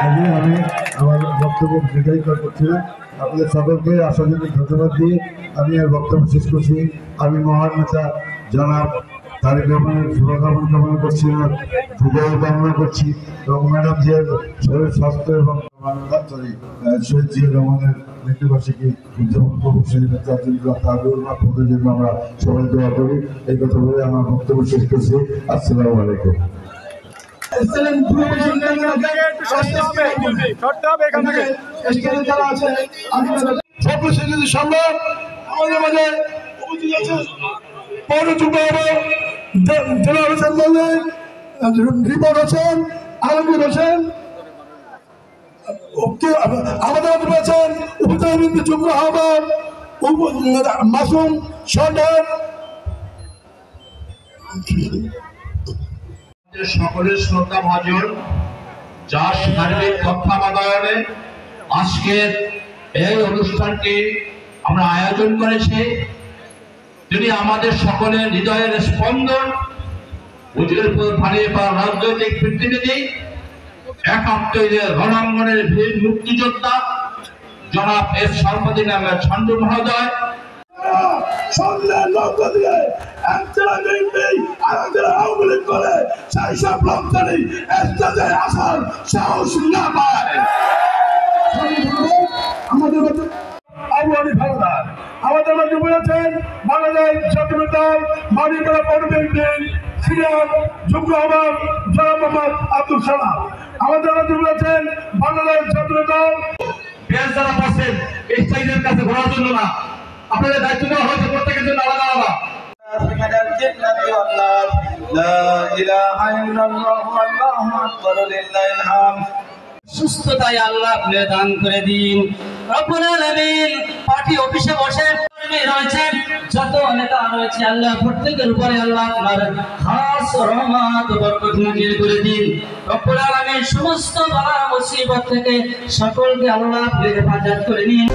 আমি আমার বক্তব্য দীর্ঘায়িত করছি না। আপনাদের সকলকে আসার জন্য ধন্যবাদ দিয়ে আমি আর বক্তব্য শেষ করছি। আমি মহান নেতা জনাব তারেক রহমানের শুভকামনা করছি, বিজয় কামনা করছি এবং ম্যাডাম জিয়ার শরীর স্বাস্থ্য এবং শহীদ জিয়া রহমানের মৃত্যুবার্ষিকী উদযাপন করবো, তার জন্য তাদের জন্য আমরা সবাই দোয়া করি। এই কথা বলে আমার বক্তব্য শেষ করছি। আসসালামু আলাইকুম। আমাদের মাঝে রিপোর্ট আছেন, আলমগীর হোসেন আমাদের রয়েছেন, উপজেলা যুগ্ম আহ্বায়ক মাসুম সরকার। সকলের শ্রদ্ধা ভাজন যার শারীরিক তত্ত্বাবধানে আজকের এই অনুষ্ঠানটি আমরা আয়োজন করেছি, তিনি আমাদের সকলের হৃদয়ের স্পন্দন, উজিরপুর ভাড়িয়াপাড়া রাজনৈতিক প্রতিনিধি, একাত্তরের রণাঙ্গনের বীর মুক্তিযোদ্ধা জনাব এস সর্বদিন ছান্ডু মহোদয়। আমাদের মধ্যে বলেছেন বাংলাদেশ জাতীয় দল মানিকপাড়া পৌরবিএনপির সিনিয়র যুগ্ম আহ্বায়ক জনাব মোহাম্মদ আব্দুল সালাম। আমাদের মধ্যে বলেছেন বাংলাদেশ জাতীয় দল যারা পাচ্ছেন এই সাইজের কাছে ঘোরার জন্য না, আপনাদের দায়িত্ব দেওয়া হয়েছে প্রত্যেকের জন্য আলাদা আলাদা। সুস্থতায় আল্লাহ আপনি দান করে দিন। রব্বুল আলামিন পার্টি অফিসে বসে রয়েছেন যত নেতা রয়েছে, আল্লাহ প্রত্যেকের উপরে আল্লাহ আপনার খাস রহমত বরকত নাযিল করে দিন। রব্বুল আলামিন সমস্ত বালা মুসিবত থেকে সকলকে আল্লাহ আপনি হেফাজত করে নিন।